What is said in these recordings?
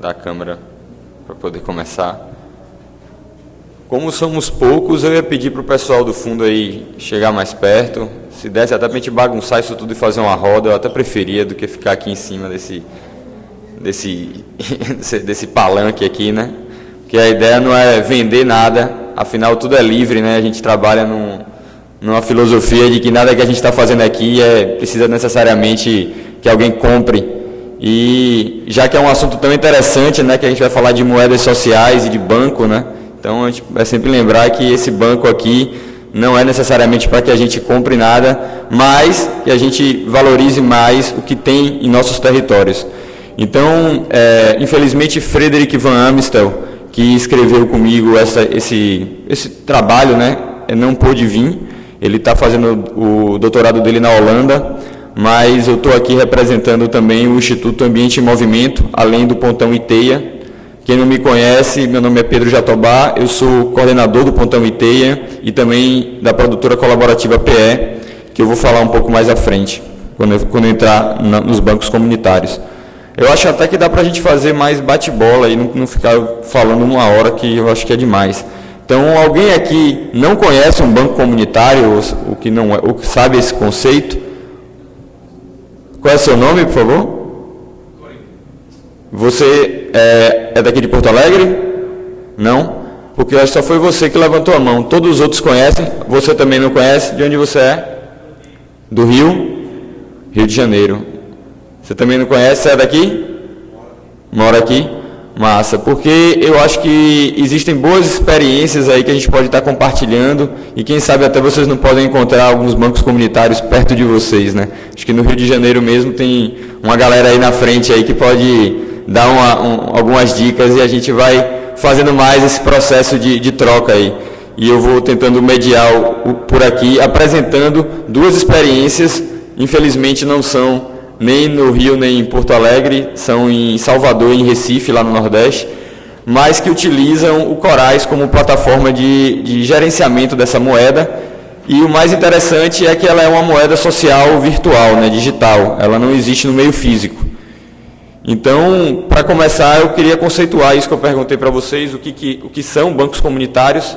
da câmera para poder começar. Como somos poucos, eu ia pedir para o pessoal do fundo aí chegar mais perto. Se desse até para a gente bagunçar isso tudo e fazer uma roda, eu até preferia do que ficar aqui em cima desse palanque aqui, né? Porque a ideia não é vender nada, afinal tudo é livre, né? A gente trabalha numa filosofia de que nada que a gente está fazendo aqui precisa necessariamente que alguém compre. E já que é um assunto tão interessante, né, que a gente vai falar de moedas sociais e de banco, né? Então a gente vai sempre lembrar que esse banco aqui não é necessariamente para que a gente compre nada, mas que a gente valorize mais o que tem em nossos territórios. Então, infelizmente, Frederick Van Amstel, que escreveu comigo esse trabalho, né, não pôde vir. Ele está fazendo o doutorado dele na Holanda, mas eu estou aqui representando também o Instituto Ambiente e Movimento, além do Pontão Iteia. Quem não me conhece, meu nome é Pedro Jatobá, eu sou coordenador do Pontão Iteia e também da produtora colaborativa PE, que eu vou falar um pouco mais à frente, quando eu entrar nos bancos comunitários. Eu acho até que dá para a gente fazer mais bate-bola e não ficar falando uma hora, que eu acho que é demais. Então, alguém aqui não conhece um banco comunitário, ou que sabe esse conceito? Qual é o seu nome, por favor? Você é daqui de Porto Alegre? Não? Porque eu acho que só foi você que levantou a mão. Todos os outros conhecem? Você também não conhece? De onde você é? Do Rio? Rio de Janeiro. Você também não conhece? Você é daqui? Mora aqui? Massa. Porque eu acho que existem boas experiências aí que a gente pode estar compartilhando e quem sabe até vocês não podem encontrar alguns bancos comunitários perto de vocês, né? Acho que no Rio de Janeiro mesmo tem uma galera aí na frente aí que pode dar algumas dicas e a gente vai fazendo mais esse processo de troca aí. E eu vou tentando mediar por aqui, apresentando duas experiências, infelizmente não são nem no Rio nem em Porto Alegre, são em Salvador e em Recife, lá no Nordeste, mas que utilizam o Corais como plataforma de gerenciamento dessa moeda. E o mais interessante é que ela é uma moeda social virtual, né, digital, ela não existe no meio físico. Então, para começar, eu queria conceituar isso que eu perguntei para vocês, o que são bancos comunitários.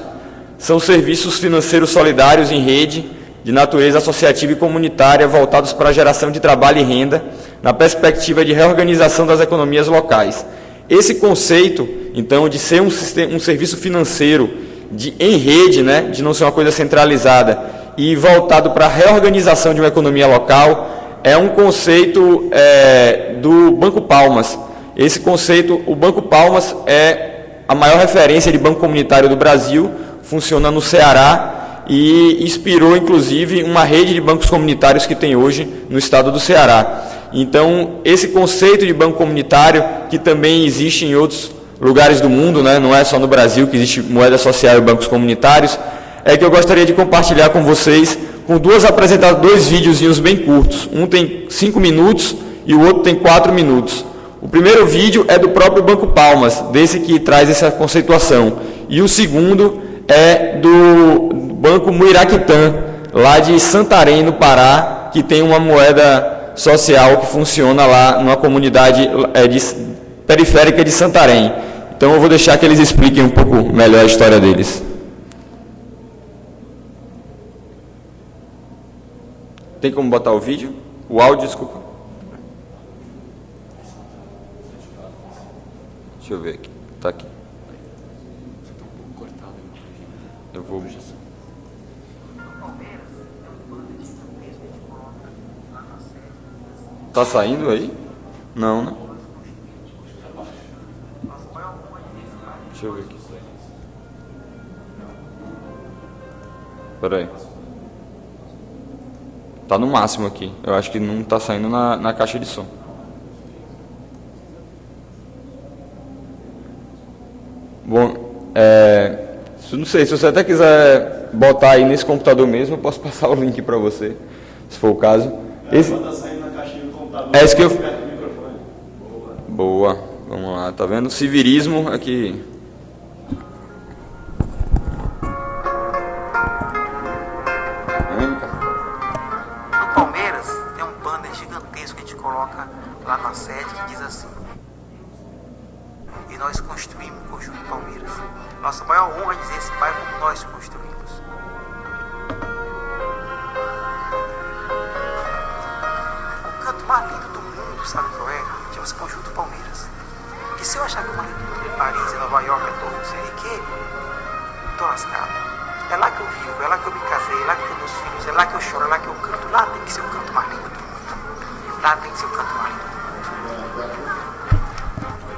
São serviços financeiros solidários em rede, de natureza associativa e comunitária, voltados para a geração de trabalho e renda, na perspectiva de reorganização das economias locais. Esse conceito, então, de ser um serviço financeiro em rede, né, de não ser uma coisa centralizada, e voltado para a reorganização de uma economia local, é um conceito do Banco Palmas. Esse conceito, o Banco Palmas é a maior referência de banco comunitário do Brasil, funciona no Ceará e inspirou, inclusive, uma rede de bancos comunitários que tem hoje no estado do Ceará. Então, esse conceito de banco comunitário, que também existe em outros lugares do mundo, né, não é só no Brasil que existe moeda social e bancos comunitários, é que eu gostaria de compartilhar com vocês, com dois videozinhos bem curtos. Um tem 5 minutos e o outro tem 4 minutos. O primeiro vídeo é do próprio Banco Palmas, desse que traz essa conceituação. E o segundo é do Banco Muiraquitã, lá de Santarém, no Pará, que tem uma moeda social que funciona lá numa comunidade periférica de Santarém. Então eu vou deixar que eles expliquem um pouco melhor a história deles. Tem como botar o vídeo? O áudio, desculpa. Deixa eu ver aqui. Tá aqui. Eu vou... Tá saindo aí? Não, né? Deixa eu ver aqui. Espera aí. Tá no máximo aqui. Eu acho que não tá saindo na caixa de som. Bom, não sei, se você até quiser botar aí nesse computador mesmo, eu posso passar o link para você, se for o caso. Tá saindo na caixinha do computador. É isso que eu... Boa, vamos lá, tá vendo? Civirismo aqui. No Palmeiras tem um banner gigantesco que a gente coloca lá na sede que diz assim: e nós construímos o Conjunto Palmeiras. Nossa maior honra é dizer esse bairro como nós construímos. O canto mais lindo do mundo, sabe qual é? Chama-se Conjunto Palmeiras. E se eu achar que o mais lindo do mundo é Paris, e Nova York, é todo, não sei de quê, estou lascado. É lá que eu vivo, é lá que eu me casei, é lá que eu tenho meus filhos, é lá que eu choro, é lá que eu canto. Lá tem que ser o canto mais lindo do mundo. Lá tem que ser o canto mais lindo do mundo.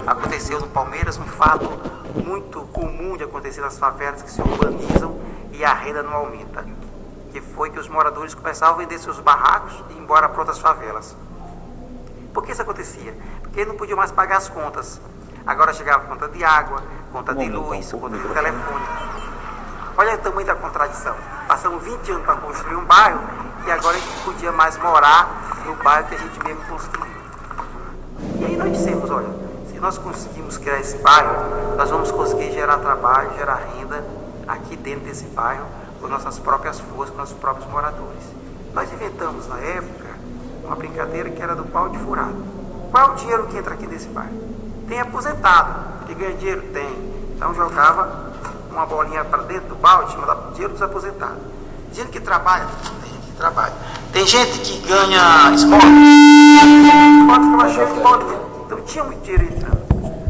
Aconteceu no Palmeiras um fato muito comum de acontecer nas favelas que se urbanizam e a renda não aumenta. Que foi que os moradores começavam a vender seus barracos e ir embora para outras favelas. Por que isso acontecia? Porque eles não podiam mais pagar as contas. Agora chegava conta de água, conta de luz, conta de telefone. Olha o tamanho da contradição. Passamos 20 anos para construir um bairro e agora a gente podia mais morar no bairro que a gente mesmo construiu. E aí nós dissemos, olha, se nós conseguimos criar esse bairro, nós vamos conseguir gerar trabalho, gerar renda aqui dentro desse bairro, com nossas próprias forças, com nossos próprios moradores. Nós inventamos na época uma brincadeira que era do balde furado. Qual é o dinheiro que entra aqui nesse bairro? Tem aposentado, que ganha dinheiro? Tem. Então jogava uma bolinha para dentro do balde, chamada dinheiro dos aposentados. Gente que trabalha, tem gente que trabalha. Tem gente que ganha esmola. Pode ficar cheio de esmola. Então tinha muito dinheiro entrando.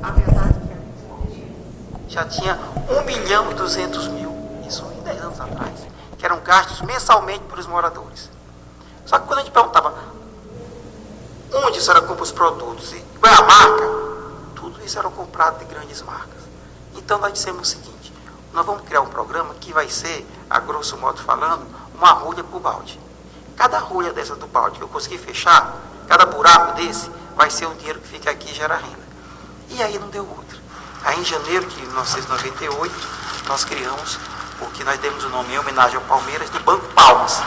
A verdade é que já tinha 1.200.000, isso em 10 anos atrás, que eram gastos mensalmente pelos moradores. Só que quando a gente perguntava onde isso era compra os produtos e qual é a marca, tudo isso era comprado de grandes marcas. Então nós dissemos o seguinte: nós vamos criar um programa que vai ser, a grosso modo falando, uma rolha por balde. Cada rolha dessa do balde que eu conseguir fechar, cada buraco desse, vai ser um dinheiro que fica aqui e gera renda. E aí não deu outra. Aí em janeiro de 1998, nós criamos o que nós demos o nome em homenagem ao Palmeiras de Banco Palmas.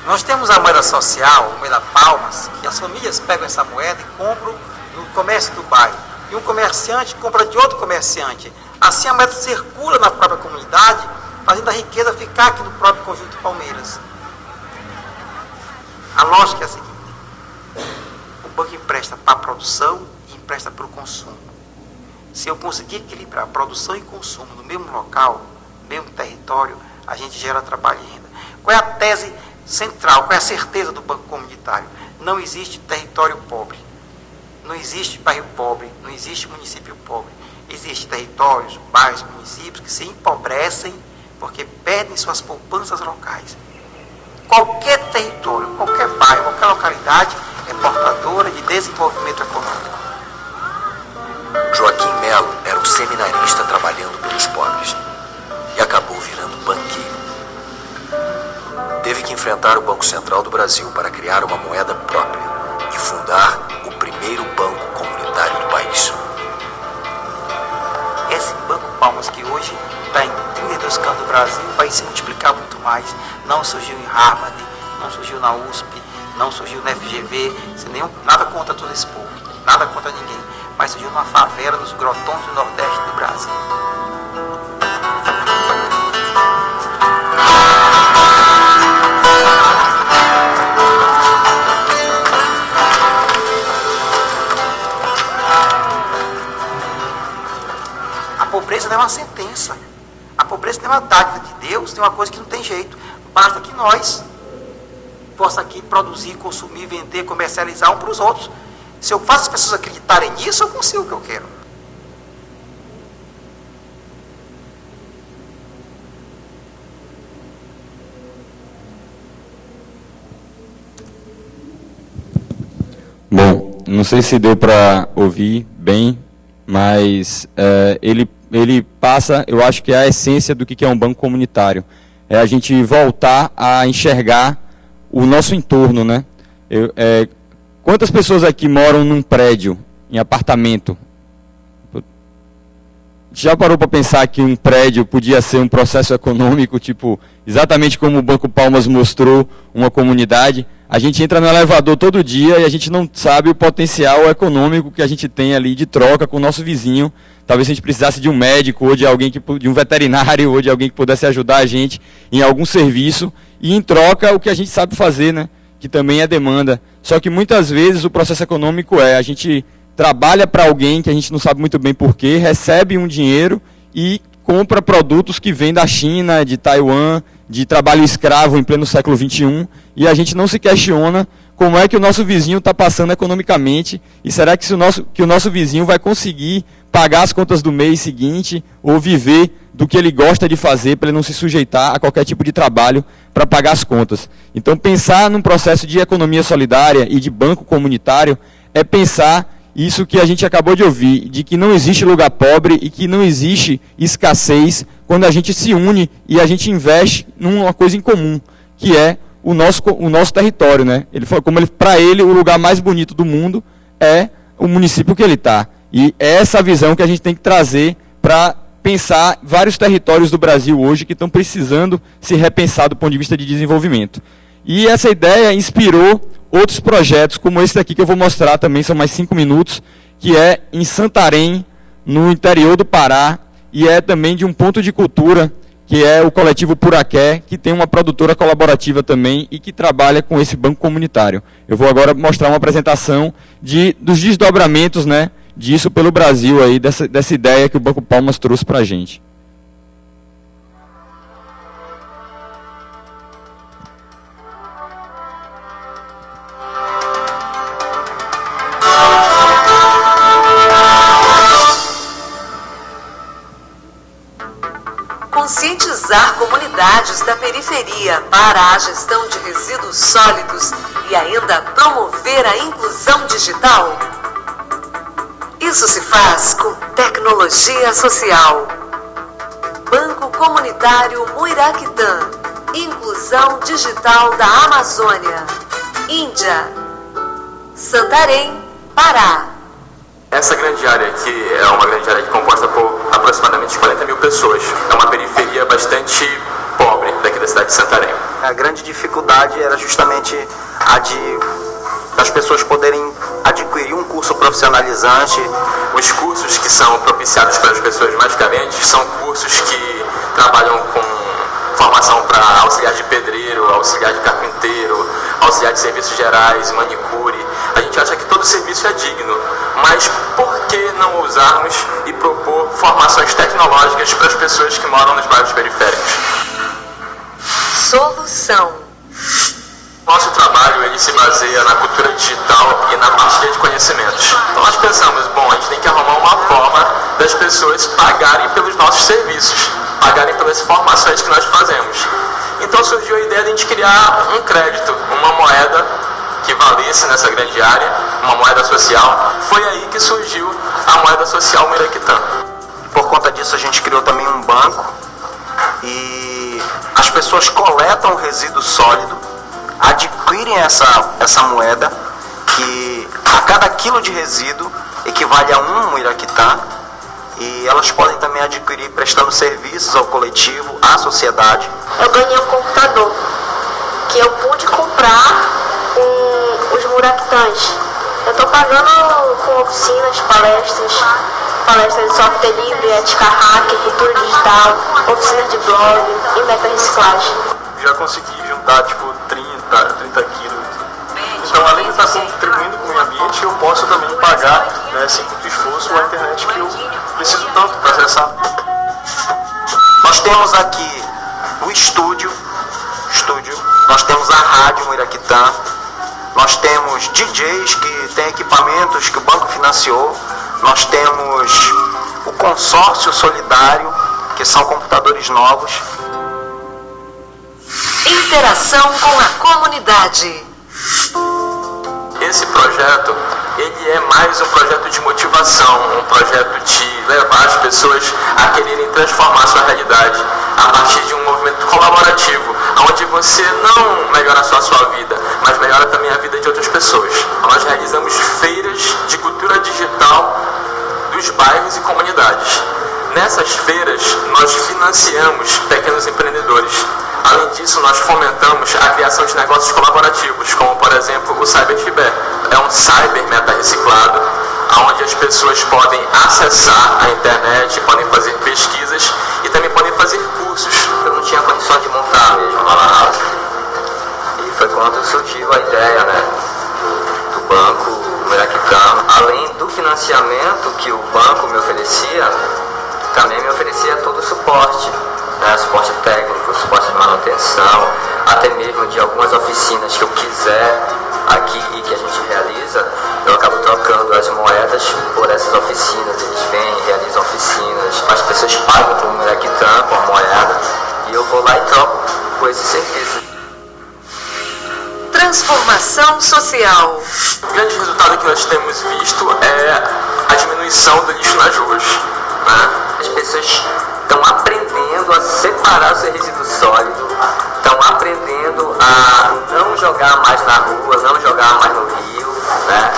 Nós temos a moeda social, a moeda Palmas, que as famílias pegam essa moeda e compram no comércio do bairro. E um comerciante compra de outro comerciante. Assim a moeda circula na própria comunidade, fazendo a riqueza ficar aqui no próprio Conjunto Palmeiras. A lógica é a seguinte: o banco empresta para a produção e empresta para o consumo. Se eu conseguir equilibrar produção e consumo no mesmo local, no mesmo território, a gente gera trabalho e renda. Qual é a tese central, qual é a certeza do banco comunitário? Não existe território pobre, não existe bairro pobre, não existe município pobre. Existem territórios, bairros, municípios que se empobrecem porque perdem suas poupanças locais. Qualquer território, qualquer bairro, qualquer localidade é portadora de desenvolvimento econômico. Joaquim Melo era um seminarista trabalhando pelos pobres e acabou virando banqueiro. Teve que enfrentar o Banco Central do Brasil para criar uma moeda própria e fundar o primeiro banco comunitário do país. Esse Banco Palmas, que hoje está em 32 cantos do Brasil, vai se multiplicar muito mais. Não surgiu em Harvard, não surgiu na USP, não surgiu na FGV, nada contra todo esse povo, nada contra ninguém, mas surgiu numa favela nos grotões do Nordeste do Brasil. A pobreza não é uma sentença. A pobreza não é uma dádiva de Deus, tem uma coisa que não tem jeito. Basta que nós possa aqui produzir, consumir, vender, comercializar um para os outros. Se eu faço as pessoas acreditarem nisso, eu consigo o que eu quero. Bom, não sei se deu para ouvir bem, mas ele passa, eu acho que é a essência do que é um banco comunitário. É a gente voltar a enxergar o nosso entorno, né? Quantas pessoas aqui moram num prédio, em apartamento? Já parou para pensar que um prédio podia ser um processo econômico, tipo, exatamente como o Banco Palmas mostrou uma comunidade? A gente entra no elevador todo dia e a gente não sabe o potencial econômico que a gente tem ali de troca com o nosso vizinho. Talvez a gente precisasse de um médico, ou de alguém de um veterinário, ou de alguém que pudesse ajudar a gente em algum serviço. E em troca, o que a gente sabe fazer, né? Que também é demanda. Só que muitas vezes o processo econômico a gente trabalha para alguém que a gente não sabe muito bem porquê, recebe um dinheiro e compra produtos que vêm da China, de Taiwan, de trabalho escravo em pleno século XXI, e a gente não se questiona como é que o nosso vizinho está passando economicamente, e será que o nosso vizinho vai conseguir pagar as contas do mês seguinte, ou viver do que ele gosta de fazer, para ele não se sujeitar a qualquer tipo de trabalho para pagar as contas. Então, pensar num processo de economia solidária e de banco comunitário é pensar isso que a gente acabou de ouvir, de que não existe lugar pobre e que não existe escassez quando a gente se une e a gente investe numa coisa em comum, que é o nosso território, né? Ele falou, para ele, o lugar mais bonito do mundo é o município que ele está. E é essa visão que a gente tem que trazer para pensar vários territórios do Brasil hoje que estão precisando se repensar do ponto de vista de desenvolvimento. E essa ideia inspirou outros projetos, como esse daqui que eu vou mostrar também, são mais 5 minutos, que é em Santarém, no interior do Pará, e é também de um ponto de cultura, que é o coletivo Puraqué, que tem uma produtora colaborativa também e que trabalha com esse banco comunitário. Eu vou agora mostrar uma apresentação dos desdobramentos, né, disso pelo Brasil, aí, dessa ideia que o Banco Palmas trouxe para a gente. Conscientizar comunidades da periferia para a gestão de resíduos sólidos e ainda promover a inclusão digital. Isso se faz com tecnologia social. Banco Comunitário Muiraquitã. Inclusão digital da Amazônia. Índia. Santarém, Pará. Essa grande área aqui é uma grande área composta por aproximadamente 40 mil pessoas. É uma periferia bastante pobre daqui da cidade de Santarém. A grande dificuldade era justamente a das pessoas poderem adquirir um curso profissionalizante. Os cursos que são propiciados para as pessoas mais carentes são cursos que trabalham com formação para auxiliar de pedreiro, auxiliar de carpinteiro, auxiliar de serviços gerais, manicure. A gente acha que todo serviço é digno, mas por que não usarmos e propor formações tecnológicas para as pessoas que moram nos bairros periféricos? Solução. Nosso trabalho ele se baseia na cultura digital e na partilha de conhecimentos. Então nós pensamos, a gente tem que arrumar uma forma das pessoas pagarem pelos nossos serviços, pagarem pelas formações que nós fazemos. Então surgiu a ideia de a gente criar um crédito, uma moeda que valesse nessa grande área, uma moeda social. Foi aí que surgiu a moeda social Muiraquitã. Por conta disso a gente criou também um banco e as pessoas coletam resíduo sólido, adquirem essa moeda, que a cada quilo de resíduo equivale a 1 Muiraquitã, e elas podem também adquirir prestando serviços ao coletivo, à sociedade. Eu ganhei um computador que eu pude comprar com os Muiraquitãs. Eu estou pagando com oficinas, palestras de software livre, ética hacker, cultura digital, oficinas de blog e meta-reciclagem. Já consegui juntar 30 quilos. Então, além de estar contribuindo com o meio ambiente, eu posso também pagar, sem muito esforço, a internet que eu preciso tanto para acessar. Nós temos aqui o estúdio, nós temos a rádio Muiraquitã, nós temos DJs que têm equipamentos que o banco financiou, nós temos o consórcio solidário, que são computadores novos. Interação com a comunidade. Esse projeto, ele é mais um projeto de motivação, um projeto de levar as pessoas a quererem transformar a sua realidade a partir de um movimento colaborativo, onde você não melhora só a sua vida, mas melhora também a vida de outras pessoas. Nós realizamos feiras de cultura digital dos bairros e comunidades. Nessas feiras, nós financiamos pequenos empreendedores. Além disso, nós fomentamos a criação de negócios colaborativos, como, por exemplo, o CyberFibé. É um cyber meta-reciclado, onde as pessoas podem acessar a internet, podem fazer pesquisas e também podem fazer cursos. Eu não tinha condição de montar mesmo lá. E foi quando surgiu a ideia, do banco Miraquitã. Além do financiamento que o banco me oferecia, também me oferecia todo o suporte, né? Suporte técnico, suporte de manutenção, até mesmo de algumas oficinas que eu quiser aqui e que a gente realiza, eu acabo trocando as moedas por essas oficinas. Eles vêm, realizam oficinas, as pessoas pagam com o Miraquitã, com a moeda, e eu vou lá e troco por esse serviço. Transformação social. O grande resultado que nós temos visto é a diminuição do lixo nas ruas, né? As pessoas estão aprendendo a separar o seu resíduo sólido, estão aprendendo a não jogar mais na rua, não jogar mais no rio, né?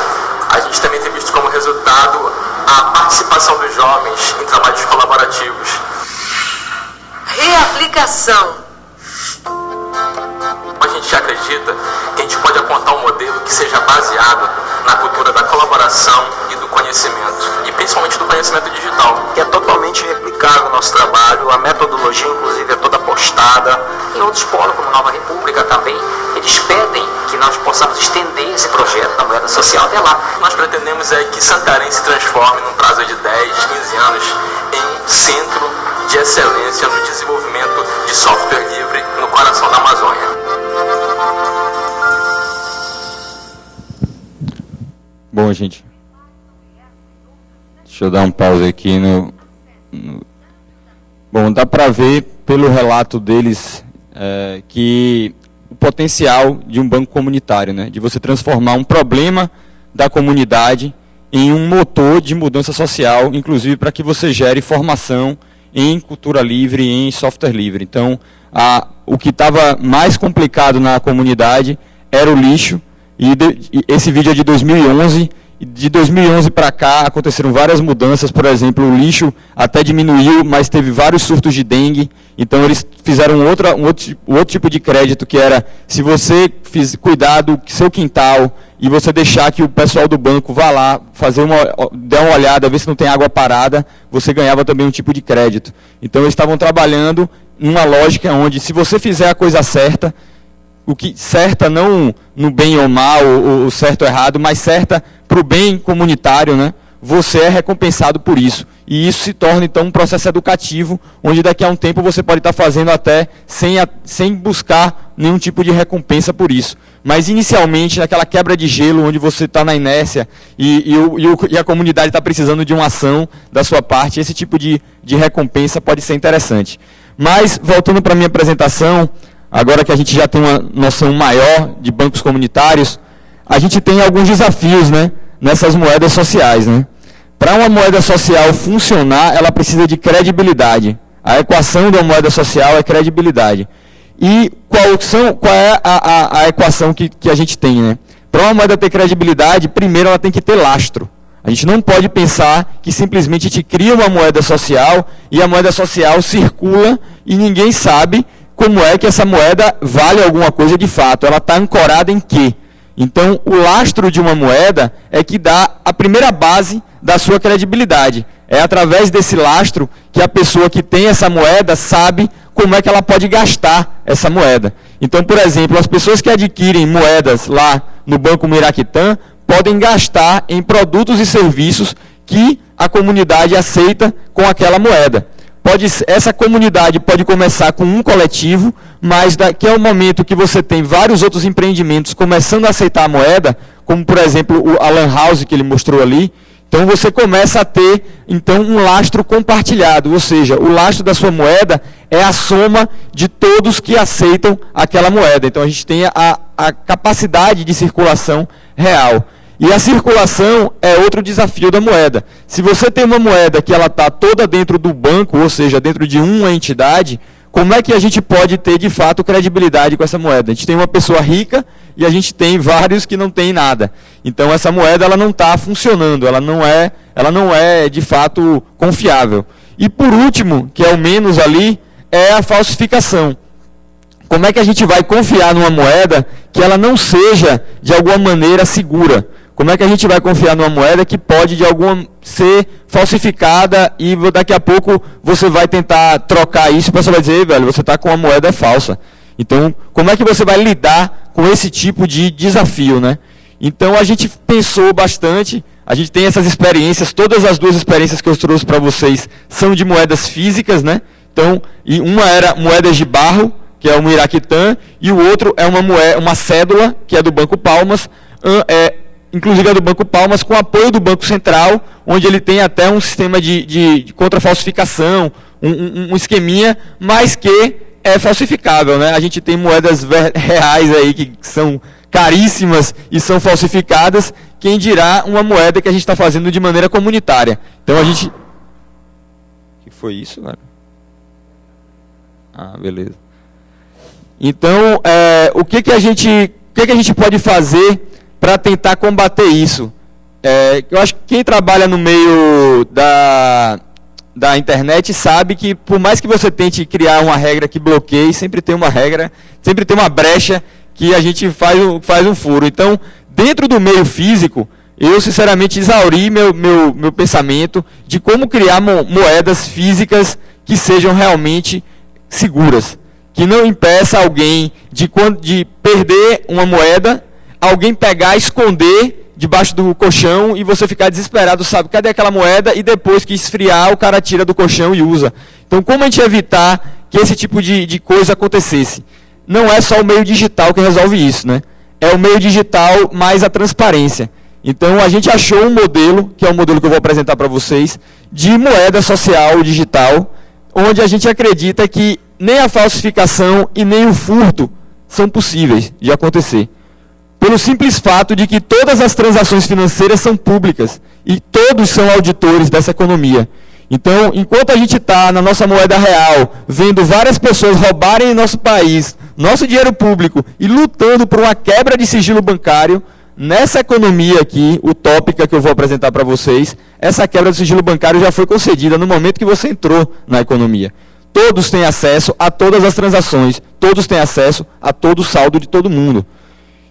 A gente também tem visto como resultado a participação dos jovens em trabalhos colaborativos. Reaplicação. A gente acredita que a gente pode apontar um modelo que seja baseado na cultura da colaboração e do conhecimento, e principalmente do conhecimento digital. Que é totalmente replicável o nosso trabalho, a metodologia inclusive é toda postada. Em outros polos, como Nova República também, eles pedem que nós possamos estender esse projeto da moeda social até lá. Nós pretendemos que Santarém se transforme, num prazo de 10, 15 anos, em um centro de excelência no desenvolvimento de software livre no coração da Amazônia. Bom, gente, deixa eu dar um pause aqui Bom, dá para ver pelo relato deles que o potencial de um banco comunitário, né, de você transformar um problema da comunidade em um motor de mudança social, inclusive para que você gere formação em cultura livre, em software livre. Então, o que estava mais complicado na comunidade era o lixo, e esse vídeo é de 2011, e de 2011 para cá aconteceram várias mudanças. Por exemplo, o lixo até diminuiu, mas teve vários surtos de dengue. Então eles fizeram um outro tipo de crédito, que era, se você cuidar do seu quintal e você deixar que o pessoal do banco vá lá, der uma olhada, ver se não tem água parada, você ganhava também um tipo de crédito. Então eles estavam trabalhando numa lógica onde, se você fizer a coisa certa, o que certa não no bem ou mal, ou certo ou errado, mas certa para o bem comunitário, né? Você é recompensado por isso. E isso se torna, então, um processo educativo, onde daqui a um tempo você pode estar fazendo até sem buscar nenhum tipo de recompensa por isso. Mas, inicialmente, naquela quebra de gelo, onde você está na inércia e a comunidade está precisando de uma ação da sua parte, esse tipo de recompensa pode ser interessante. Mas, voltando para a minha apresentação, agora que a gente já tem uma noção maior de bancos comunitários, a gente tem alguns desafios, né, nessas moedas sociais, né? Para uma moeda social funcionar, ela precisa de credibilidade. A equação de uma moeda social é credibilidade. E qual é a equação que a gente tem, né? Para uma moeda ter credibilidade, primeiro ela tem que ter lastro. A gente não pode pensar que simplesmente a gente cria uma moeda social e a moeda social circula e ninguém sabe como é que essa moeda vale alguma coisa de fato. Ela está ancorada em quê? Então, o lastro de uma moeda é que dá a primeira base da sua credibilidade. É através desse lastro que a pessoa que tem essa moeda sabe como é que ela pode gastar essa moeda. Então, por exemplo, as pessoas que adquirem moedas lá no Banco Miraquitã podem gastar em produtos e serviços que a comunidade aceita com aquela moeda. Essa comunidade pode começar com um coletivo, mas daqui ao momento que você tem vários outros empreendimentos começando a aceitar a moeda, como por exemplo a Lan House que ele mostrou ali, então você começa a ter então um lastro compartilhado, ou seja, o lastro da sua moeda é a soma de todos que aceitam aquela moeda. Então a gente tem a capacidade de circulação real. E a circulação é outro desafio da moeda. Se você tem uma moeda que ela está toda dentro do banco, ou seja, dentro de uma entidade, como é que a gente pode ter, de fato, credibilidade com essa moeda? A gente tem uma pessoa rica e a gente tem vários que não têm nada. Então, essa moeda ela não está funcionando, ela não é, de fato, confiável. E, por último, que é o menos ali, é a falsificação. Como é que a gente vai confiar numa moeda que ela não seja, de alguma maneira, segura? Como é que a gente vai confiar numa moeda que pode ser falsificada e daqui a pouco você vai tentar trocar isso e o pessoal vai dizer, velho, você está com uma moeda falsa. Então, como é que você vai lidar com esse tipo de desafio, né? Então a gente pensou bastante, a gente tem essas experiências, todas as duas experiências que eu trouxe para vocês são de moedas físicas, né? Então, e uma era moedas de barro, que é o Miraquitã, e o outro é uma cédula, que é do Banco Palmas, inclusive é do Banco Palmas, com apoio do Banco Central, onde ele tem até um sistema de contra-falsificação, um esqueminha, mas que é falsificável, né? A gente tem moedas reais aí que são caríssimas e são falsificadas, quem dirá uma moeda que a gente está fazendo de maneira comunitária. Então a gente... O que foi isso, cara? Ah, beleza. Então, o que a gente pode fazer para tentar combater isso? Eu acho que quem trabalha no meio da internet sabe que, por mais que você tente criar uma regra que bloqueie, sempre tem uma regra, sempre tem uma brecha que a gente faz um furo. Então, dentro do meio físico, eu sinceramente exauri meu pensamento de como criar moedas físicas que sejam realmente seguras, que não impeça alguém de perder uma moeda, alguém pegar, esconder debaixo do colchão e você ficar desesperado, sabe, cadê aquela moeda? E depois que esfriar, o cara tira do colchão e usa. Então, como a gente evitar que esse tipo de coisa acontecesse? Não é só o meio digital que resolve isso, né? É o meio digital mais a transparência. Então, a gente achou um modelo, que é o modelo que eu vou apresentar para vocês, de moeda social digital, onde a gente acredita que nem a falsificação e nem o furto são possíveis de acontecer. Pelo simples fato de que todas as transações financeiras são públicas e todos são auditores dessa economia. Então, enquanto a gente está na nossa moeda real, vendo várias pessoas roubarem em nosso país, nosso dinheiro público e lutando por uma quebra de sigilo bancário, nessa economia aqui, utópica que eu vou apresentar para vocês, essa quebra de sigilo bancário já foi concedida no momento que você entrou na economia. Todos têm acesso a todas as transações, todos têm acesso a todo o saldo de todo mundo.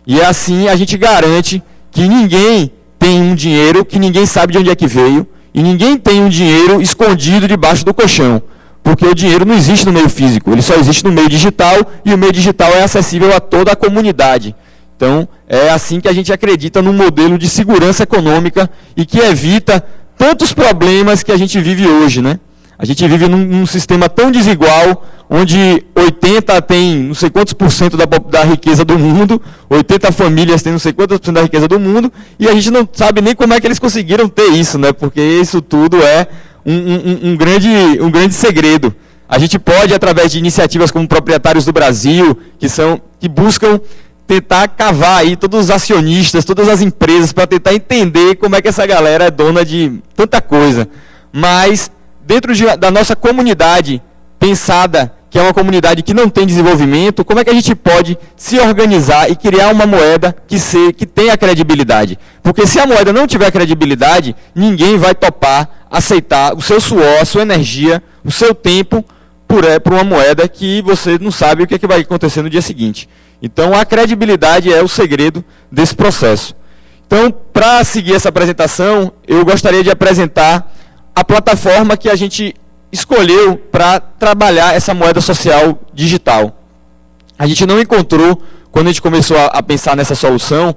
E assim a gente garante que ninguém tem um dinheiro que ninguém sabe de onde é que veio, e ninguém tem um dinheiro escondido debaixo do colchão, porque o dinheiro não existe no meio físico, ele só existe no meio digital, e o meio digital é acessível a toda a comunidade. Então, é assim que a gente acredita num modelo de segurança econômica e que evita tantos problemas que a gente vive hoje, né? A gente vive num sistema tão desigual, onde 80 tem não sei quantos por cento da riqueza do mundo, 80 famílias têm não sei quantos por cento da riqueza do mundo, e a gente não sabe nem como é que eles conseguiram ter isso, né? Porque isso tudo é um grande segredo. A gente pode, através de iniciativas como Proprietários do Brasil, que buscam tentar cavar aí todos os acionistas, todas as empresas, para tentar entender como é que essa galera é dona de tanta coisa. Mas, dentro da nossa comunidade pensada, que é uma comunidade que não tem desenvolvimento, como é que a gente pode se organizar e criar uma moeda que tenha credibilidade? Porque se a moeda não tiver credibilidade, ninguém vai topar aceitar o seu suor, a sua energia, o seu tempo por uma moeda que você não sabe o que vai acontecer no dia seguinte. Então, a credibilidade é o segredo desse processo. Então, para seguir essa apresentação, eu gostaria de apresentar a plataforma que a gente escolheu para trabalhar essa moeda social digital. A gente não encontrou, quando a gente começou a pensar nessa solução,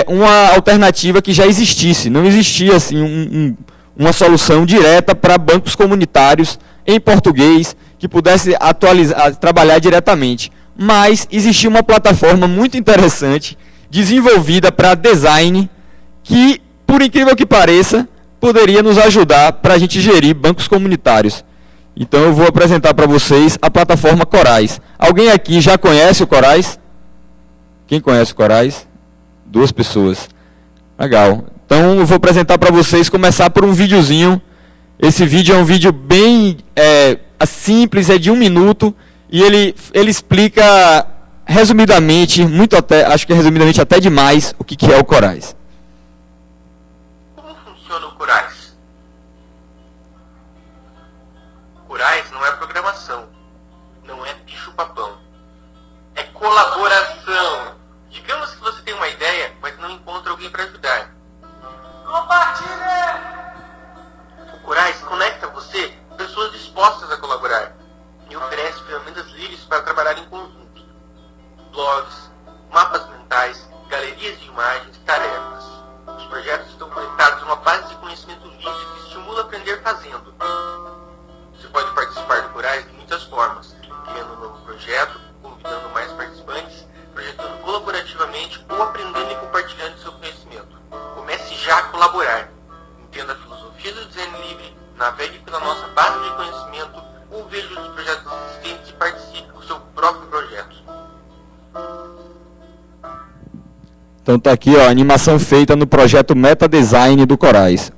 uma alternativa que já existisse. Não existia assim, uma solução direta para bancos comunitários em português que pudesse trabalhar diretamente. Mas existia uma plataforma muito interessante, desenvolvida para design, que, por incrível que pareça, poderia nos ajudar para a gente gerir bancos comunitários. Então eu vou apresentar para vocês a plataforma Corais. Alguém aqui já conhece o Corais? Quem conhece o Corais? 2 pessoas. Legal. Então eu vou apresentar para vocês, começar por um videozinho. Esse vídeo é um vídeo bem simples, é de 1 minuto, e ele explica resumidamente, acho que resumidamente até demais, o que é o Corais. Como funciona o Corais? Corais não é programação, não é bicho-papão. É colaboração. Digamos que você tem uma ideia, mas não encontra alguém para ajudar. Compartilhe! O Corais conecta você com pessoas dispostas a colaborar e oferece ferramentas livres para trabalhar em conjunto. Blogs, mapas mentais, galerias de imagens, utiliza o design livre, navegue pela nossa base de conhecimento ou veja os projetos existentes e participe com o seu próprio projeto. Então tá aqui, ó, a animação feita no projeto Meta Design do Corais.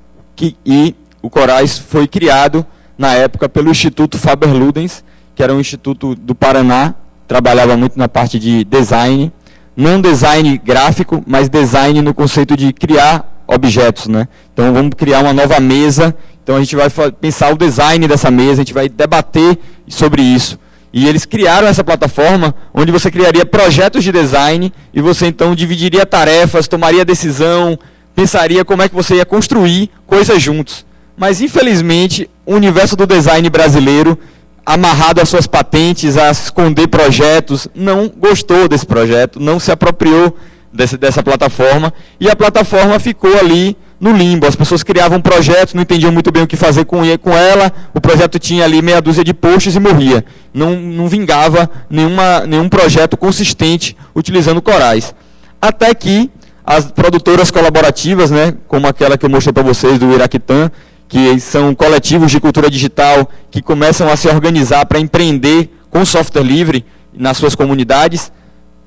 E o Corais foi criado na época pelo Instituto Faber-Ludens, que era um instituto do Paraná, trabalhava muito na parte de design, não design gráfico, mas design no conceito de criar objetos, né? Então vamos criar uma nova mesa, então a gente vai pensar o design dessa mesa, a gente vai debater sobre isso. E eles criaram essa plataforma onde você criaria projetos de design e você então dividiria tarefas, tomaria decisão, pensaria como é que você ia construir coisas juntos. Mas infelizmente o universo do design brasileiro, amarrado às suas patentes, a esconder projetos, não gostou desse projeto, não se apropriou dessa plataforma, e a plataforma ficou ali no limbo. As pessoas criavam projetos, não entendiam muito bem o que fazer com ela, o projeto tinha ali meia dúzia de posts e morria. Não vingava nenhum projeto consistente utilizando Corais. Até que as produtoras colaborativas, né, como aquela que eu mostrei para vocês do Iraquitã, que são coletivos de cultura digital que começam a se organizar para empreender com software livre nas suas comunidades,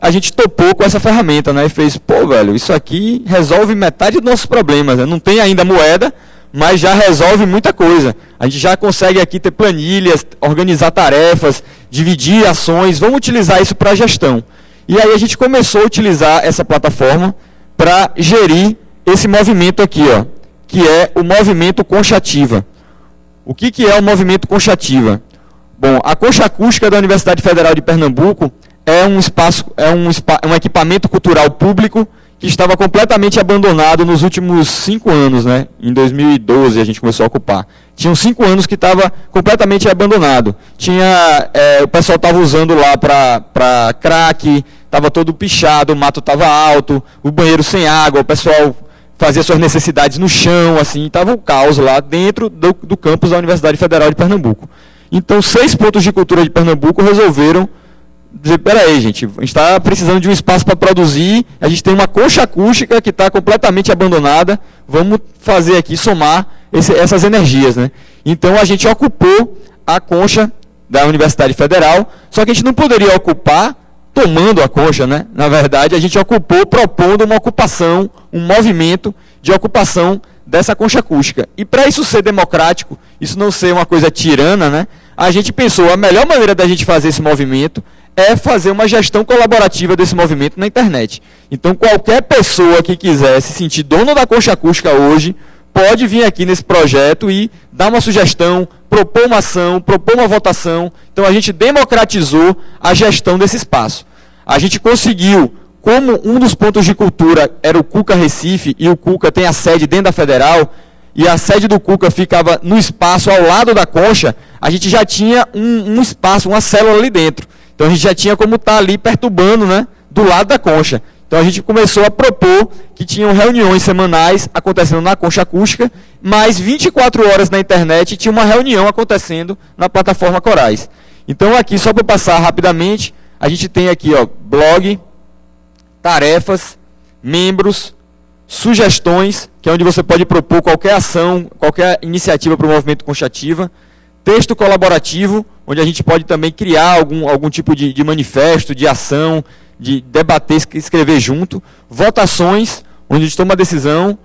a gente topou com essa ferramenta, né, e fez, pô, velho, isso aqui resolve metade dos nossos problemas, né? Não tem ainda moeda, mas já resolve muita coisa. A gente já consegue aqui ter planilhas, organizar tarefas, dividir ações, vamos utilizar isso para gestão. E aí a gente começou a utilizar essa plataforma para gerir esse movimento aqui, ó, que é o movimento Concha Ativa. O que é o movimento Concha Ativa? Bom, a Concha Acústica da Universidade Federal de Pernambuco é um equipamento cultural público que estava completamente abandonado nos últimos 5 anos, né? Em 2012 a gente começou a ocupar. Tinham 5 anos que estava completamente abandonado. O pessoal estava usando lá para crack, estava todo pichado, o mato estava alto, o banheiro sem água, o pessoal fazia suas necessidades no chão, assim, estava um caos lá dentro do campus da Universidade Federal de Pernambuco. Então, 6 pontos de cultura de Pernambuco resolveram dizer, peraí, gente, a gente está precisando de um espaço para produzir, a gente tem uma concha acústica que está completamente abandonada, vamos fazer aqui, somar essas energias, né? Então, a gente ocupou a concha da Universidade Federal, só que a gente não poderia ocupar tomando a concha, né? Na verdade, a gente ocupou propondo uma ocupação, um movimento de ocupação dessa concha acústica. E para isso ser democrático, isso não ser uma coisa tirana, né? A gente pensou, a melhor maneira da gente fazer esse movimento é fazer uma gestão colaborativa desse movimento na internet. Então, qualquer pessoa que quiser se sentir dono da concha acústica hoje, pode vir aqui nesse projeto e dar uma sugestão, propor uma ação, propor uma votação. Então, a gente democratizou a gestão desse espaço. A gente conseguiu, como um dos pontos de cultura era o Cuca Recife, e o Cuca tem a sede dentro da Federal, e a sede do Cuca ficava no espaço ao lado da concha, a gente já tinha um espaço, uma célula ali dentro. Então, a gente já tinha como estar ali perturbando, né, do lado da concha. Então, a gente começou a propor que tinham reuniões semanais acontecendo na concha acústica, mais 24 horas na internet tinha uma reunião acontecendo na plataforma Corais. Então, aqui, só para passar rapidamente, a gente tem aqui, ó, blog, tarefas, membros, sugestões, que é onde você pode propor qualquer ação, qualquer iniciativa para o movimento Concha Ativa, texto colaborativo, onde a gente pode também criar algum tipo de manifesto, de ação, de debater, escrever junto, votações, onde a gente toma decisão,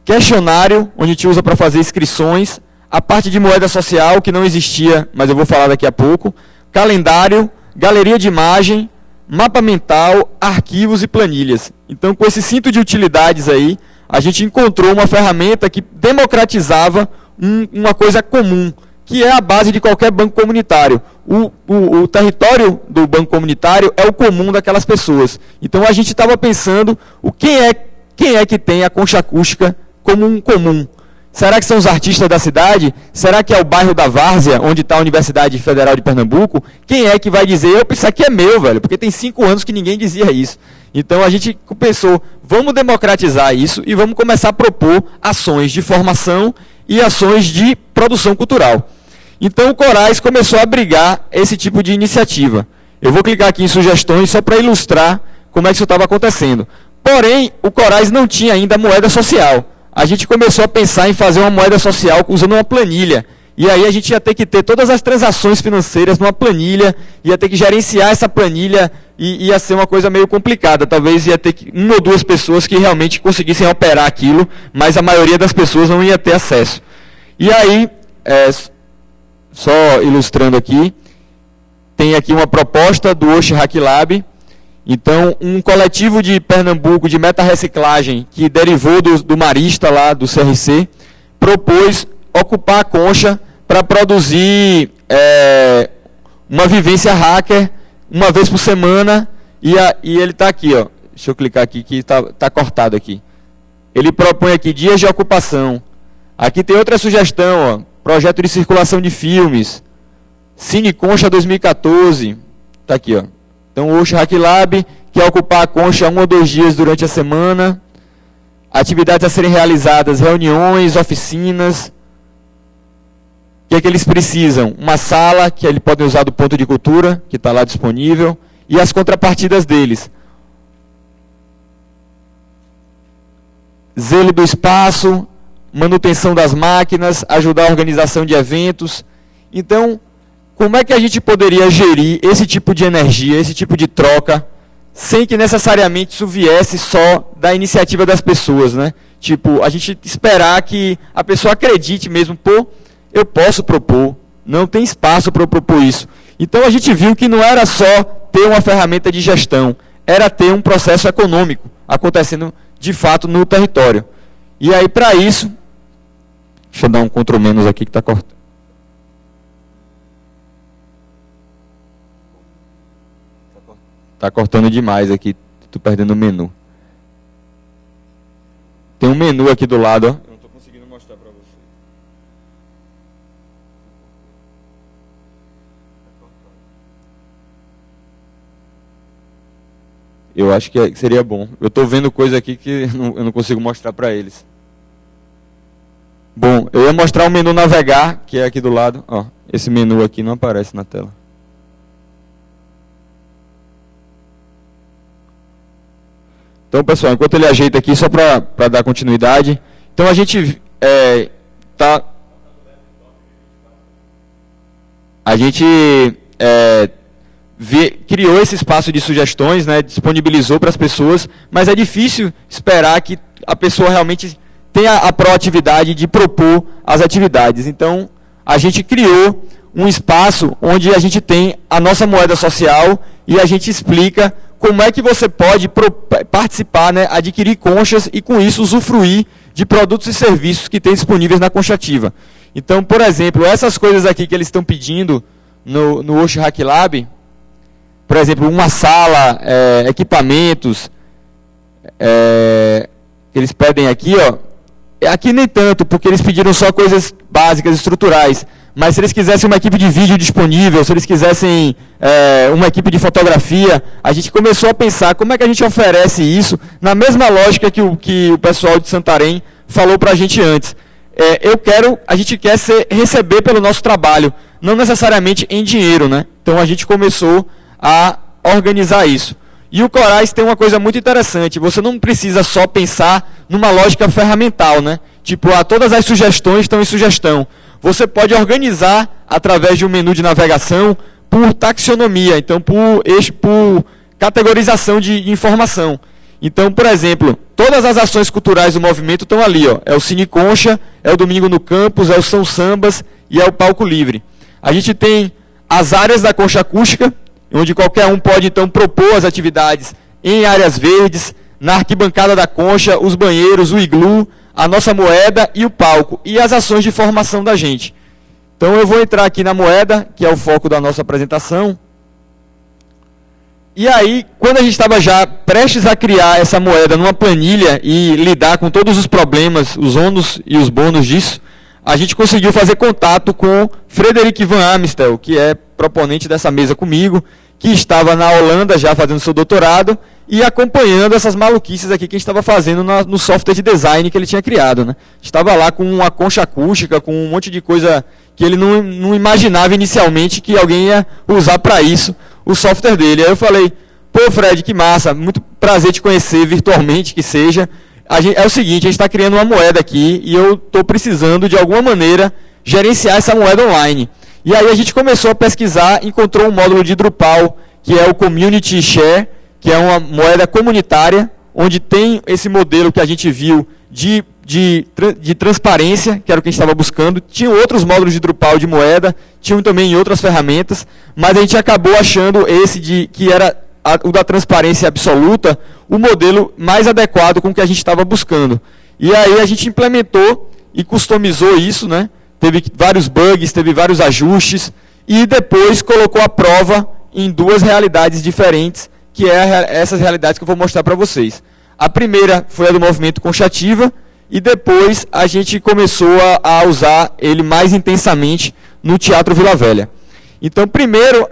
questionário, onde a gente usa para fazer inscrições, a parte de moeda social, que não existia, mas eu vou falar daqui a pouco, calendário, galeria de imagem, mapa mental, arquivos e planilhas. Então, com esse cinto de utilidades aí, a gente encontrou uma ferramenta que democratizava uma coisa comum, que é a base de qualquer banco comunitário. O território do banco comunitário é o comum daquelas pessoas. Então, a gente estava pensando, quem é que tem a concha acústica como um comum? Será que são os artistas da cidade? Será que é o bairro da Várzea, onde está a Universidade Federal de Pernambuco? Quem é que vai dizer, isso aqui é meu, velho? Porque tem 5 anos que ninguém dizia isso. Então, a gente pensou, vamos democratizar isso e vamos começar a propor ações de formação e ações de produção cultural. Então, o Corais começou a abrigar esse tipo de iniciativa. Eu vou clicar aqui em sugestões só para ilustrar como é que isso estava acontecendo. Porém, o Corais não tinha ainda moeda social. a gente começou a pensar em fazer uma moeda social usando uma planilha. E aí a gente ia ter que ter todas as transações financeiras numa planilha, ia ter que gerenciar essa planilha e ia ser uma coisa meio complicada. Talvez ia ter que, 1 ou 2 pessoas que realmente conseguissem operar aquilo, mas a maioria das pessoas não ia ter acesso. E aí, só ilustrando aqui, tem aqui uma proposta do Osh Hack Lab. Então, um coletivo de Pernambuco de meta-reciclagem, que derivou do Marista lá, do CRC, propôs ocupar a concha para produzir uma vivência hacker uma vez por semana, e ele está aqui, ó. Deixa eu clicar aqui que está cortado aqui. Ele propõe aqui dias de ocupação. Aqui tem outra sugestão, ó, projeto de circulação de filmes, Cine Concha 2014, está aqui, ó. Então o Osh Hack Lab quer ocupar a concha 1 ou 2 dias durante a semana, atividades a serem realizadas, reuniões, oficinas. O que é que eles precisam? Uma sala, que eles podem usar do ponto de cultura, que está lá disponível, e as contrapartidas deles. Zelo do espaço, manutenção das máquinas, ajudar a organização de eventos. Então, como é que a gente poderia gerir esse tipo de energia, esse tipo de troca, sem que necessariamente isso viesse só da iniciativa das pessoas, né? Tipo, a gente esperar que a pessoa acredite mesmo, pô, eu posso propor, não tem espaço para eu propor isso. Então a gente viu que não era só ter uma ferramenta de gestão, era ter um processo econômico acontecendo de fato no território. E aí para isso, deixa eu dar um Ctrl- aqui que está cortando. Está cortando demais aqui, estou perdendo o menu. Tem um menu aqui do lado, ó. Eu não estou conseguindo mostrar para você. Eu acho que seria bom. Eu estou vendo coisa aqui que eu não consigo mostrar para eles. Bom, eu ia mostrar o menu navegar, que é aqui do lado. Ó, esse menu aqui não aparece na tela. Então, pessoal, enquanto ele ajeita aqui, só para dar continuidade. Então, a gente criou esse espaço de sugestões, né, disponibilizou para as pessoas, mas é difícil esperar que a pessoa realmente tenha a proatividade de propor as atividades. Então, a gente criou um espaço onde a gente tem a nossa moeda social e a gente explica como é que você pode participar, né, adquirir conchas e, com isso, usufruir de produtos e serviços que tem disponíveis na Conchativa. Então, por exemplo, essas coisas aqui que eles estão pedindo no Osh Hack Lab, por exemplo, uma sala, equipamentos, que eles pedem aqui, ó, aqui nem tanto, porque eles pediram só coisas básicas, estruturais. Mas se eles quisessem uma equipe de vídeo disponível, se eles quisessem uma equipe de fotografia, a gente começou a pensar como é que a gente oferece isso na mesma lógica que o pessoal de Santarém falou para a gente antes. A gente quer receber pelo nosso trabalho, não necessariamente em dinheiro, né? Então a gente começou a organizar isso. E o Corais tem uma coisa muito interessante, você não precisa só pensar numa lógica ferramental, né? Tipo, todas as sugestões estão em sugestão. Você pode organizar, através de um menu de navegação, por taxonomia, então por categorização de informação. Então, por exemplo, todas as ações culturais do movimento estão ali, ó. É o Cine Concha, é o Domingo no Campus, é o São Sambas e é o Palco Livre. A gente tem as áreas da concha acústica, onde qualquer um pode, então, propor as atividades em áreas verdes, na arquibancada da concha, os banheiros, o iglu, a nossa moeda e o palco, e as ações de formação da gente. Então eu vou entrar aqui na moeda, que é o foco da nossa apresentação. E aí, quando a gente estava já prestes a criar essa moeda numa planilha e lidar com todos os problemas, os ônus e os bônus disso, a gente conseguiu fazer contato com Frederik van Amstel, que é proponente dessa mesa comigo, que estava na Holanda já fazendo seu doutorado e acompanhando essas maluquices aqui que a gente estava fazendo no software de design que ele tinha criado, né? Estava lá com uma concha acústica, com um monte de coisa que ele não imaginava inicialmente que alguém ia usar para isso o software dele. Aí eu falei, pô, Fred, que massa, muito prazer te conhecer virtualmente, que seja. é o seguinte, a gente está criando uma moeda aqui e eu estou precisando, de alguma maneira, gerenciar essa moeda online. E aí a gente começou a pesquisar, encontrou um módulo de Drupal, que é o Community Share, que é uma moeda comunitária, onde tem esse modelo que a gente viu de transparência, que era o que a gente estava buscando. Tinham outros módulos de Drupal de moeda, tinham também em outras ferramentas, mas a gente acabou achando esse que era o da transparência absoluta, o modelo mais adequado com o que a gente estava buscando. E aí a gente implementou e customizou isso, né? Teve vários bugs, teve vários ajustes, e depois colocou à prova em duas realidades diferentes, que essas realidades que eu vou mostrar para vocês. A primeira foi a do movimento Conchativa, e depois a gente começou a usar ele mais intensamente no Teatro Vila Velha. Então, primeiro,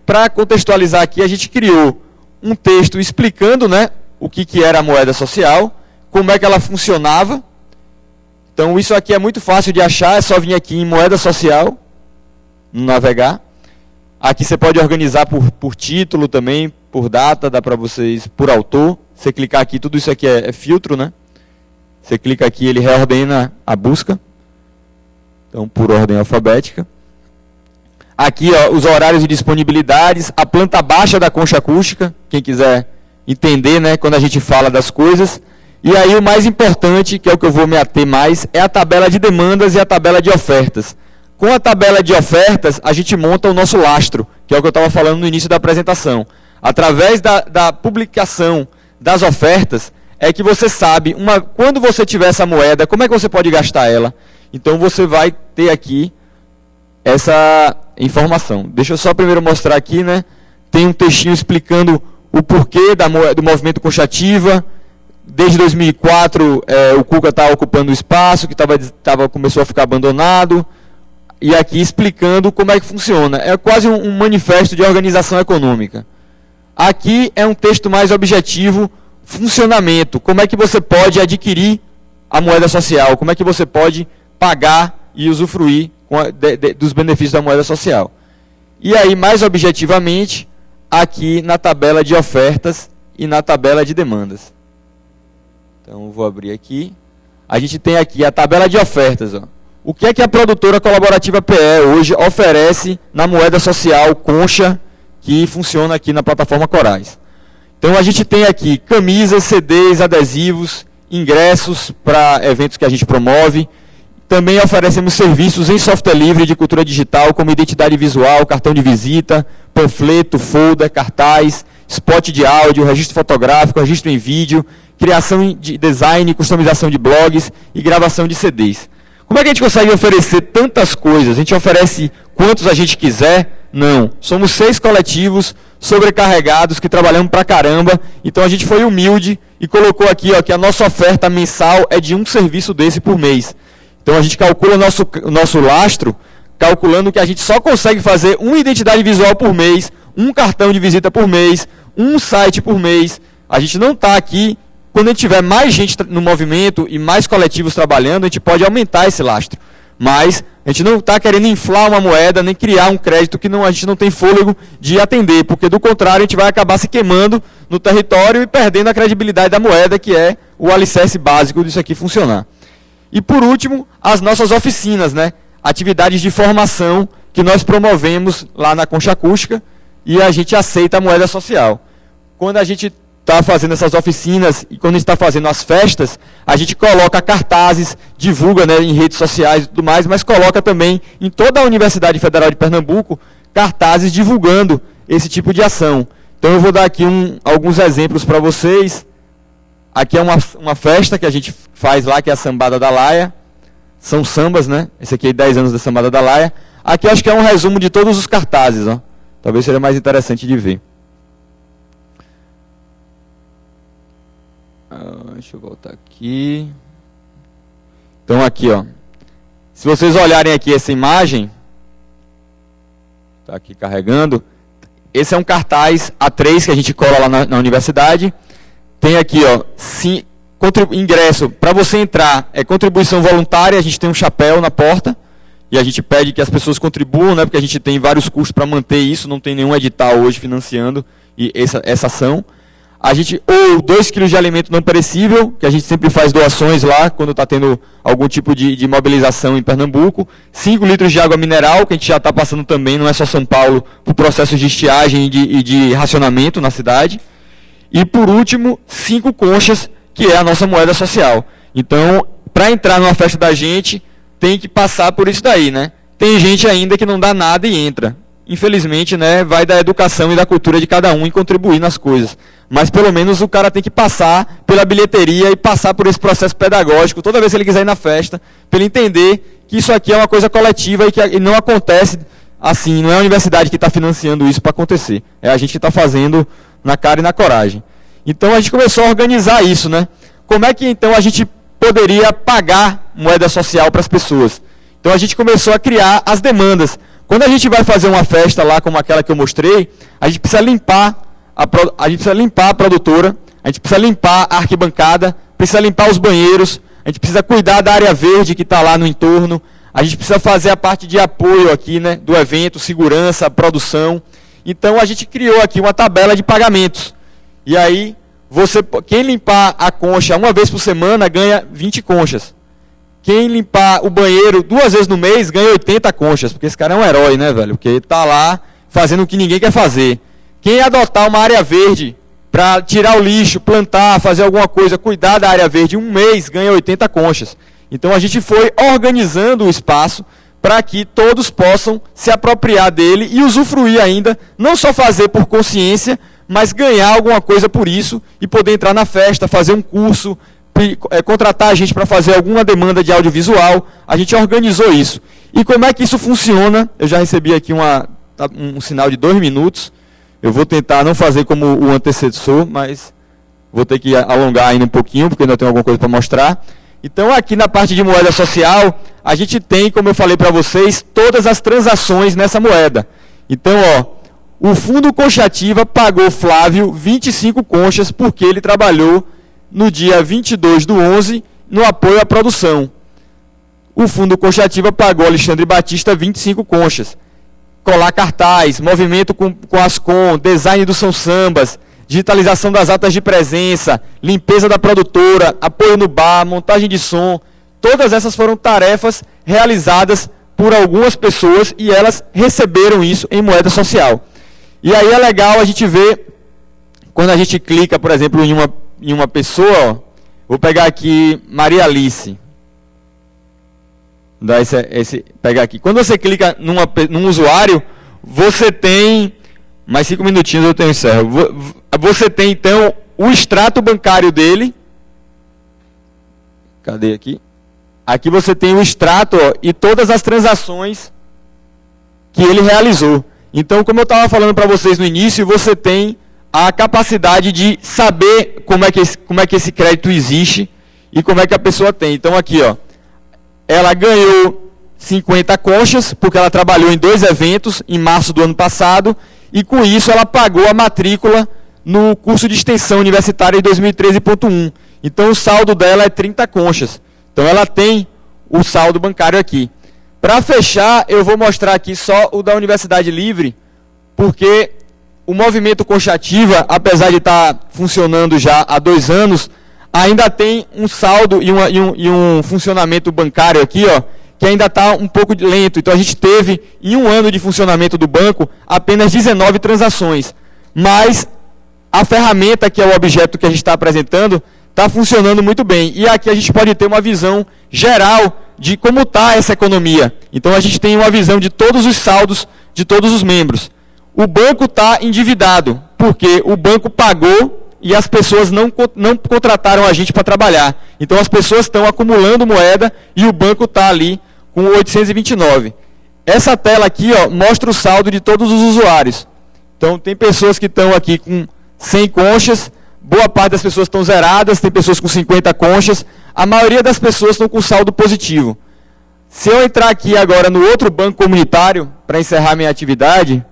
para contextualizar aqui, a gente criou um texto explicando, né, o que era a moeda social, como é que ela funcionava. Então, isso aqui é muito fácil de achar, é só vir aqui em moeda social, no navegar. Aqui você pode organizar por título também, por data, dá para vocês, por autor. Você clicar aqui, tudo isso aqui é filtro, né? Você clica aqui, ele reordena a busca. Então, por ordem alfabética. Aqui, ó, os horários de disponibilidades, a planta baixa da concha acústica, quem quiser entender, né, quando a gente fala das coisas. E aí o mais importante, que é o que eu vou me ater mais, é a tabela de demandas e a tabela de ofertas. Com a tabela de ofertas, a gente monta o nosso lastro, que é o que eu estava falando no início da apresentação. Através da publicação das ofertas, é que você sabe, quando você tiver essa moeda, como é que você pode gastar ela. Então você vai ter aqui essa informação. Deixa eu só primeiro mostrar aqui, né? Tem um textinho explicando o porquê do movimento Conchativa. Desde 2004, o Cuca está ocupando o espaço, que começou a ficar abandonado. E aqui explicando como é que funciona. É quase um manifesto de organização econômica. Aqui é um texto mais objetivo, funcionamento. Como é que você pode adquirir a moeda social? Como é que você pode pagar e usufruir dos benefícios da moeda social? E aí, mais objetivamente, aqui na tabela de ofertas e na tabela de demandas. Então, vou abrir aqui. A gente tem aqui a tabela de ofertas. Ó. O que é que a produtora colaborativa PE hoje oferece na moeda social Concha, que funciona aqui na plataforma Corais? Então, a gente tem aqui camisas, CDs, adesivos, ingressos para eventos que a gente promove. Também oferecemos serviços em software livre de cultura digital, como identidade visual, cartão de visita, panfleto, folder, cartaz, spot de áudio, registro fotográfico, registro em vídeo, criação de design, customização de blogs e gravação de CDs. Como é que a gente consegue oferecer tantas coisas? A gente oferece quantos a gente quiser? Não. Somos 6 coletivos sobrecarregados que trabalhamos pra caramba. Então a gente foi humilde e colocou aqui, ó, que a nossa oferta mensal é de um serviço desse por mês. Então a gente calcula o nosso lastro, calculando que a gente só consegue fazer uma identidade visual por mês, um cartão de visita por mês, um site por mês. A gente não está aqui. Quando a gente tiver mais gente no movimento e mais coletivos trabalhando, a gente pode aumentar esse lastro. Mas a gente não está querendo inflar uma moeda, nem criar um crédito que a gente não tem fôlego de atender, porque do contrário a gente vai acabar se queimando no território e perdendo a credibilidade da moeda, que é o alicerce básico disso aqui funcionar. E por último, as nossas oficinas, né? Atividades de formação que nós promovemos lá na Concha Acústica e a gente aceita a moeda social. Quando a gente está fazendo essas oficinas e quando a gente está fazendo as festas, a gente coloca cartazes, divulga, né, em redes sociais e tudo mais, mas coloca também em toda a Universidade Federal de Pernambuco cartazes divulgando esse tipo de ação. Então eu vou dar aqui alguns exemplos para vocês. Aqui é uma festa que a gente faz lá, que é a Sambada da Laia. São sambas, né? Esse aqui é 10 anos da Sambada da Laia. Aqui eu acho que é um resumo de todos os cartazes, ó. Talvez seja mais interessante de ver. Deixa eu voltar aqui. Então aqui, ó. Se vocês olharem aqui essa imagem, está aqui carregando. Esse é um cartaz A3 que a gente cola lá na universidade. Tem aqui, ó, ingresso. Para você entrar, é contribuição voluntária. A gente tem um chapéu na porta. E a gente pede que as pessoas contribuam, né? Porque a gente tem vários custos para manter isso. Não tem nenhum edital hoje financiando essa ação. ou 2 quilos de alimento não perecível, que a gente sempre faz doações lá, quando está tendo algum tipo de mobilização em Pernambuco, 5 litros de água mineral, que a gente já está passando também, não é só São Paulo, por processos de estiagem e de racionamento na cidade. E, por último, 5 conchas, que é a nossa moeda social. Então, para entrar numa festa da gente, tem que passar por isso daí, né? Tem gente ainda que não dá nada e entra. Infelizmente, né, vai da educação e da cultura de cada um em contribuir nas coisas. Mas, pelo menos, o cara tem que passar pela bilheteria e passar por esse processo pedagógico, toda vez que ele quiser ir na festa, para ele entender que isso aqui é uma coisa coletiva e que não acontece assim, não é a universidade que está financiando isso para acontecer. É a gente que está fazendo na cara e na coragem. Então, a gente começou a organizar isso, né? Como é que, então, a gente poderia pagar moeda social para as pessoas? Então, a gente começou a criar as demandas. Quando a gente vai fazer uma festa lá, como aquela que eu mostrei, a gente precisa limpar a produtora, a gente precisa limpar a arquibancada, precisa limpar os banheiros, a gente precisa cuidar da área verde que está lá no entorno, a gente precisa fazer a parte de apoio aqui, né, do evento, segurança, produção. Então, a gente criou aqui uma tabela de pagamentos. E aí, quem limpar a concha uma vez por semana ganha 20 conchas. Quem limpar o banheiro 2 vezes no mês ganha 80 conchas, porque esse cara é um herói, né, velho? Porque ele tá lá fazendo o que ninguém quer fazer. Quem adotar uma área verde para tirar o lixo, plantar, fazer alguma coisa, cuidar da área verde 1 mês, ganha 80 conchas. Então a gente foi organizando o espaço para que todos possam se apropriar dele e usufruir ainda, não só fazer por consciência, mas ganhar alguma coisa por isso e poder entrar na festa, fazer um curso, contratar a gente para fazer alguma demanda de audiovisual. A gente organizou isso. E como é que isso funciona? Eu já recebi aqui um sinal de 2 minutos. Eu vou tentar não fazer como o antecessor, mas vou ter que alongar ainda um pouquinho, porque ainda tenho alguma coisa para mostrar. Então, aqui na parte de moeda social, a gente tem, como eu falei para vocês, todas as transações nessa moeda. Então, o Fundo Conchativa pagou Flávio 25 conchas, porque ele trabalhou no dia 22/11, no apoio à produção. O Fundo Conchativa pagou Alexandre Batista 25 conchas. Colar cartaz, movimento com Ascom, design do São Sambas, digitalização das atas de presença, limpeza da produtora, apoio no bar, montagem de som. Todas essas foram tarefas realizadas por algumas pessoas e elas receberam isso em moeda social. E aí é legal a gente ver, quando a gente clica, por exemplo, em uma pessoa, vou pegar aqui Maria Alice. Pegar aqui. Quando você clica num usuário, você tem, mais 5 minutinhos eu tenho encerro. Você tem então o extrato bancário dele. Cadê aqui? Aqui você tem o extrato e todas as transações que ele realizou. Então, como eu estava falando para vocês no início, você tem a capacidade de saber como é que esse crédito existe e como é que a pessoa tem. Então aqui, ela ganhou 50 conchas, porque ela trabalhou em 2 eventos, em março do ano passado, e com isso ela pagou a matrícula no curso de extensão universitária de 2013.1. Então o saldo dela é 30 conchas. Então ela tem o saldo bancário aqui. Para fechar, eu vou mostrar aqui só o da Universidade Livre, porque o movimento Conchativa, apesar de estar funcionando já há 2 anos, ainda tem um saldo e um funcionamento bancário aqui, que ainda está um pouco lento. Então a gente teve, em 1 ano de funcionamento do banco, apenas 19 transações. Mas a ferramenta, que é o objeto que a gente está apresentando, está funcionando muito bem. E aqui a gente pode ter uma visão geral de como está essa economia. Então a gente tem uma visão de todos os saldos de todos os membros. O banco está endividado, porque o banco pagou e as pessoas não contrataram a gente para trabalhar. Então as pessoas estão acumulando moeda e o banco está ali com 829. Essa tela aqui mostra o saldo de todos os usuários. Então tem pessoas que estão aqui com 100 conchas, boa parte das pessoas estão zeradas, tem pessoas com 50 conchas, a maioria das pessoas estão com saldo positivo. Se eu entrar aqui agora no outro banco comunitário, para encerrar minha atividade,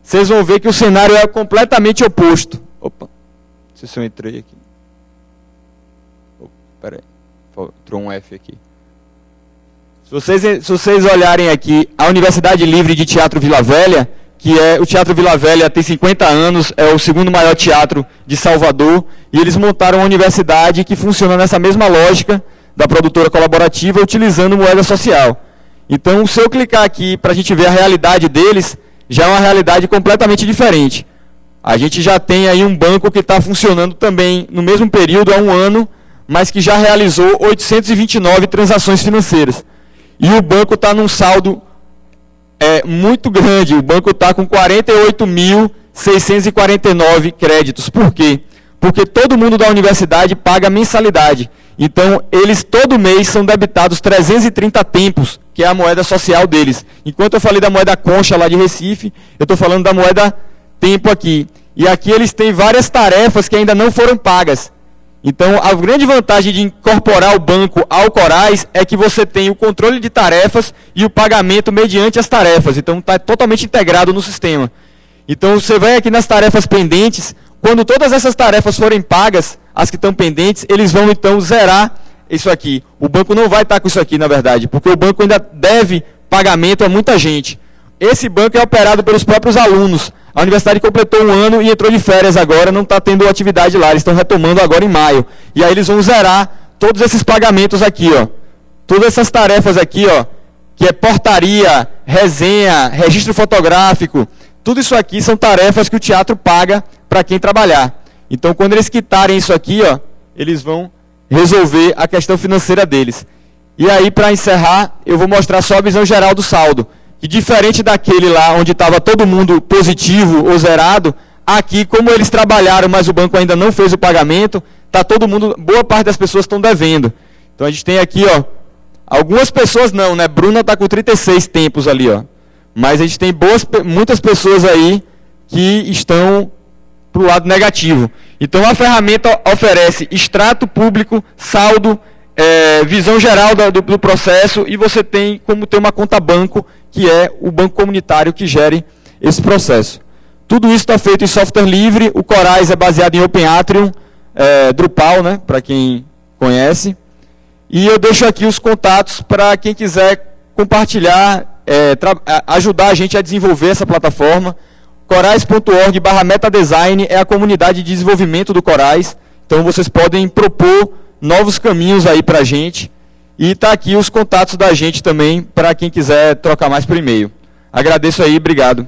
vocês vão ver que o cenário é completamente oposto. Opa, não sei se eu entrei aqui. Espera aí, entrou um F aqui. Se vocês olharem aqui, a Universidade Livre de Teatro Vila Velha, que é o Teatro Vila Velha, tem 50 anos, é o segundo maior teatro de Salvador, e eles montaram uma universidade que funciona nessa mesma lógica da produtora colaborativa, utilizando moeda social. Então, se eu clicar aqui para a gente ver a realidade deles, já é uma realidade completamente diferente. A gente já tem aí um banco que está funcionando também no mesmo período, há um ano, mas que já realizou 829 transações financeiras. E o banco está num saldo muito grande, o banco está com 48.649 créditos. Por quê? Porque todo mundo da universidade paga mensalidade. Então, eles todo mês são debitados 330 tempos, que é a moeda social deles. Enquanto eu falei da moeda concha lá de Recife, eu estou falando da moeda tempo aqui. E aqui eles têm várias tarefas que ainda não foram pagas. Então, a grande vantagem de incorporar o banco ao Corais é que você tem o controle de tarefas e o pagamento mediante as tarefas. Então, está totalmente integrado no sistema. Então, você vai aqui nas tarefas pendentes. Quando todas essas tarefas forem pagas, as que estão pendentes, eles vão, então, zerar isso aqui. O banco não vai estar com isso aqui, na verdade, porque o banco ainda deve pagamento a muita gente. Esse banco é operado pelos próprios alunos. A universidade completou um ano e entrou de férias agora, não está tendo atividade lá, eles estão retomando agora em maio. E aí eles vão zerar todos esses pagamentos aqui, ó. Todas essas tarefas aqui, ó, que é portaria, resenha, registro fotográfico, tudo isso aqui são tarefas que o teatro paga para quem trabalhar. Então, quando eles quitarem isso aqui, ó, eles vão resolver a questão financeira deles. E aí, para encerrar, eu vou mostrar só a visão geral do saldo. Que diferente daquele lá, onde estava todo mundo positivo ou zerado, aqui, como eles trabalharam, mas o banco ainda não fez o pagamento, está todo mundo, boa parte das pessoas estão devendo. Então, a gente tem aqui, ó, algumas pessoas não, né? Bruna está com 36 tempos ali, ó. Mas a gente tem muitas pessoas aí que estão para o lado negativo. Então, a ferramenta oferece extrato público, saldo, visão geral do processo, e você tem como ter uma conta banco, que é o banco comunitário que gere esse processo. Tudo isso está feito em software livre. O Corais é baseado em OpenAtrium, Drupal, né, para quem conhece. E eu deixo aqui os contatos para quem quiser compartilhar, ajudar a gente a desenvolver essa plataforma. Corais.org/metadesign é a comunidade de desenvolvimento do Corais. Então, vocês podem propor novos caminhos aí para a gente. E está aqui os contatos da gente também, para quem quiser trocar mais por e-mail. Agradeço aí, obrigado.